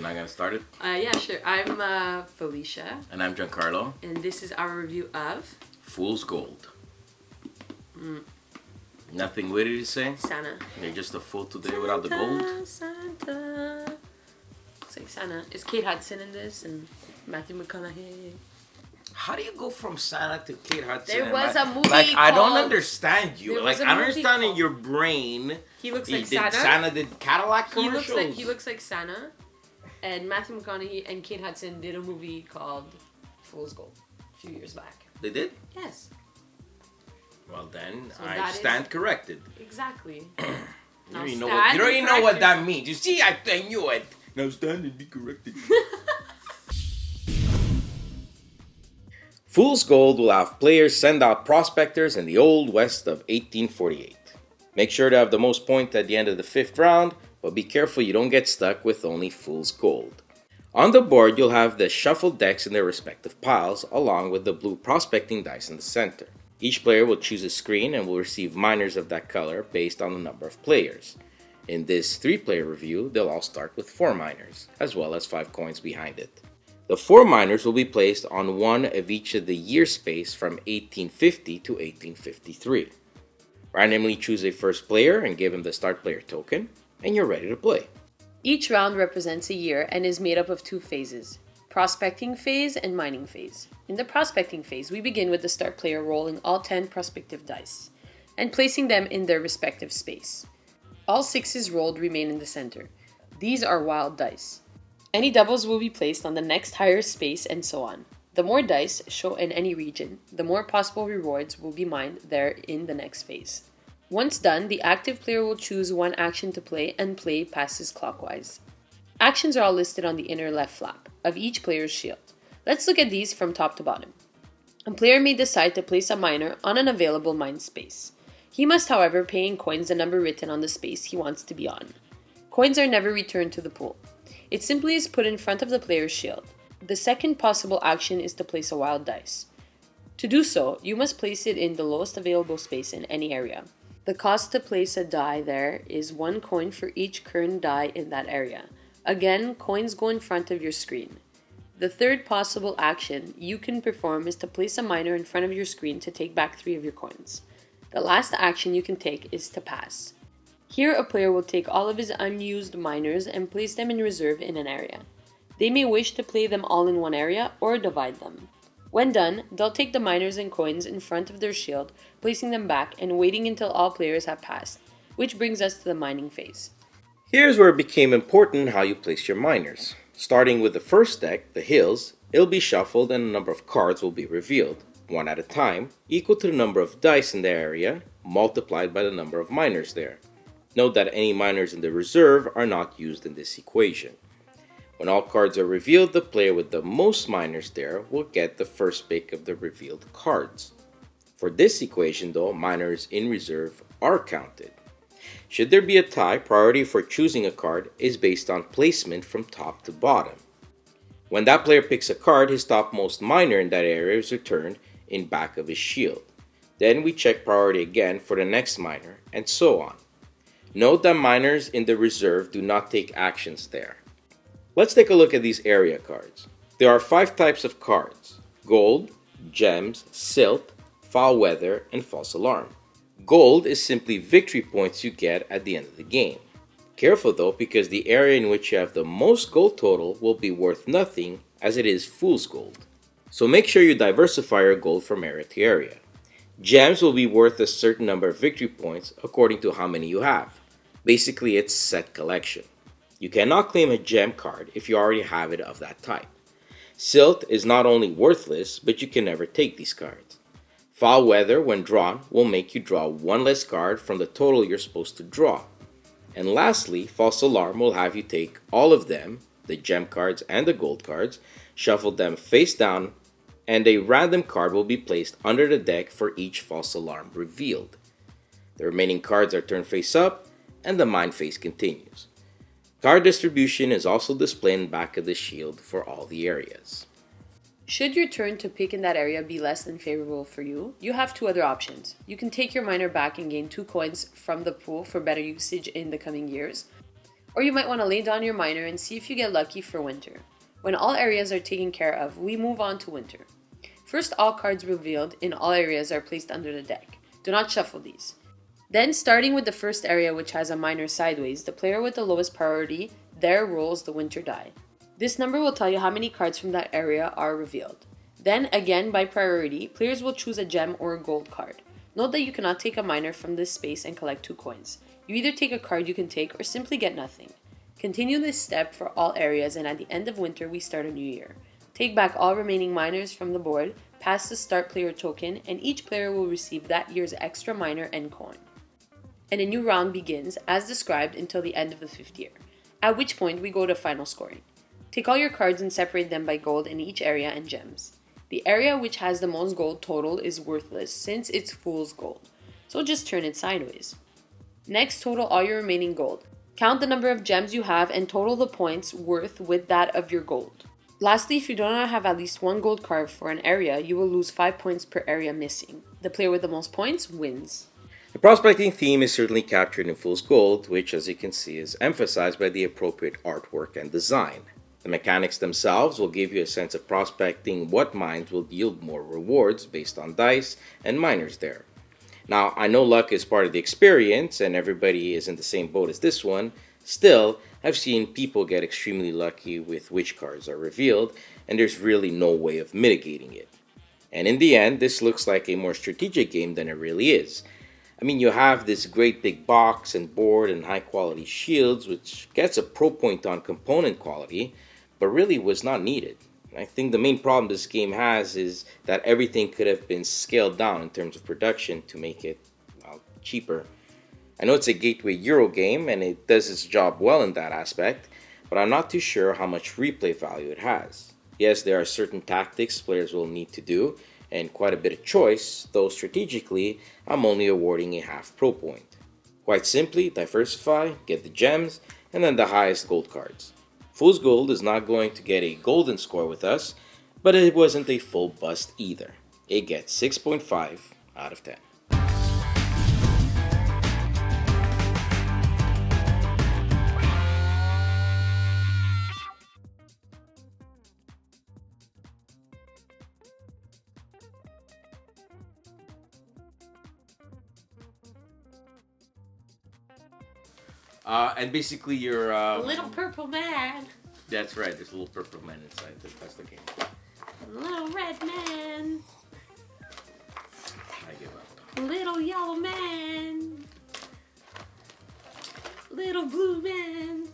Am I gonna start it? Yeah, sure. I'm Felicia. And I'm Giancarlo. And this is our review of... Fool's Gold. Nothing witty to say? Santa. You're just a fool today without the gold? Santa. Looks like Santa. Is Kate Hudson in this? And Matthew McConaughey? How do you go from Santa to Kate Hudson? There was a movie Like, I don't called- understand you. There Like, was a I don't movie understand in called- your brain. He looks He like did Santa. Santa did Cadillac commercials. He looks like Santa. And Matthew McConaughey and Kate Hudson did a movie called Fool's Gold a few years back. They did? Yes. Well then, So I that stand corrected. Exactly. You Now don't even stand know and what correct that means. You see, I knew it. Now stand and be corrected. Fool's Gold will have players send out prospectors in the Old West of 1848. Make sure to have the most points at the end of the 5th round, but be careful you don't get stuck with only Fool's Gold. On the board, you'll have the shuffled decks in their respective piles, along with the blue prospecting dice in the center. Each player will choose a screen and will receive minors of that color based on the number of players. In this 3-player review, they'll all start with 4 minors, as well as 5 coins behind it. The 4 minors will be placed on one of each of the year space from 1850 to 1853. Randomly choose a first player and give him the start player token, and you're ready to play. Each round represents a year and is made up of 2 phases, prospecting phase and mining phase. In the prospecting phase, we begin with the start player rolling all 10 prospective dice and placing them in their respective space. All 6s rolled remain in the center. These are wild dice. Any doubles will be placed on the next higher space and so on. The more dice show in any region, the more possible rewards will be mined there in the next phase. Once done, the active player will choose one action to play and play passes clockwise. Actions are all listed on the inner left flap of each player's shield. Let's look at these from top to bottom. A player may decide to place a miner on an available mine space. He must, however, pay in coins the number written on the space he wants to be on. Coins are never returned to the pool. It simply is put in front of the player's shield. The second possible action is to place a wild dice. To do so, you must place it in the lowest available space in any area. The cost to place a die there is 1 coin for each current die in that area. Again, coins go in front of your screen. The third possible action you can perform is to place a miner in front of your screen to take back 3 of your coins. The last action you can take is to pass. Here, a player will take all of his unused miners and place them in reserve in an area. They may wish to play them all in one area or divide them. When done, they'll take the miners and coins in front of their shield, placing them back and waiting until all players have passed, which brings us to the mining phase. Here's where it became important how you place your miners. Starting with the first deck, the hills, it'll be shuffled and a number of cards will be revealed, one at a time, equal to the number of dice in the area, multiplied by the number of miners there. Note that any miners in the reserve are not used in this equation. When all cards are revealed, the player with the most miners there will get the first pick of the revealed cards. For this equation though, miners in reserve are counted. Should there be a tie, priority for choosing a card is based on placement from top to bottom. When that player picks a card, his topmost miner in that area is returned in back of his shield. Then we check priority again for the next miner, and so on. Note that miners in the reserve do not take actions there. Let's take a look at these area cards. There are 5 types of cards: gold, gems, silt, foul weather, and false alarm. Gold is simply victory points you get at the end of the game. Careful though, because the area in which you have the most gold total will be worth nothing, as it is fool's gold. So make sure you diversify your gold from area to area. Gems will be worth a certain number of victory points according to how many you have. Basically, it's set collection. You cannot claim a gem card if you already have it of that type. Silt is not only worthless, but you can never take these cards. Foul weather, when drawn, will make you draw 1 less card from the total you're supposed to draw. And lastly, false alarm will have you take all of them, the gem cards and the gold cards, shuffle them face down, and a random card will be placed under the deck for each false alarm revealed. The remaining cards are turned face up, and the mine phase continues. Card distribution is also displayed in the back of the shield for all the areas. Should your turn to pick in that area be less than favorable for you, you have 2 other options. You can take your miner back and gain 2 coins from the pool for better usage in the coming years, Or you might want to lay down your miner and see if you get lucky for winter. When all areas are taken care of, we move on to winter. First, all cards revealed in all areas are placed under the deck. Do not shuffle these. Then, starting with the first area which has a miner sideways, the player with the lowest priority there rolls the winter die. This number will tell you how many cards from that area are revealed. Then, again by priority, players will choose a gem or a gold card. Note that you cannot take a miner from this space and collect 2 coins. You either take a card you can take or simply get nothing. Continue this step for all areas, and at the end of winter we start a new year. Take back all remaining miners from the board, pass the start player token, and each player will receive that year's extra miner and coin. And a new round begins, as described, until the end of the 5th year, at which point we go to final scoring. Take all your cards and separate them by gold in each area and gems. The area which has the most gold total is worthless since it's fool's gold, so just turn it sideways. Next, total all your remaining gold. Count the number of gems you have and total the points worth with that of your gold. Lastly, if you do not have at least 1 gold card for an area, you will lose 5 points per area missing. The player with the most points wins. The prospecting theme is certainly captured in Fool's Gold, which, as you can see, is emphasized by the appropriate artwork and design. The mechanics themselves will give you a sense of prospecting what mines will yield more rewards based on dice and miners there. Now, I know luck is part of the experience and everybody is in the same boat as this one. Still, I've seen people get extremely lucky with which cards are revealed, and there's really no way of mitigating it. And in the end, this looks like a more strategic game than it really is. I mean, you have this great big box and board and high quality shields, which gets a pro point on component quality, but really was not needed. I think the main problem this game has is that everything could have been scaled down in terms of production to make it cheaper. I know it's a gateway Euro game and it does its job well in that aspect, but I'm not too sure how much replay value it has. Yes, there are certain tactics players will need to do, and quite a bit of choice, though strategically, I'm only awarding a half pro point. Quite simply, diversify, get the gems, and then the highest gold cards. Fool's Gold is not going to get a golden score with us, but it wasn't a full bust either. It gets 6.5 out of 10. And basically you're... Little purple man. That's right, there's a little purple man inside. That's the game. Little red man. I give up. Little yellow man. Little blue man.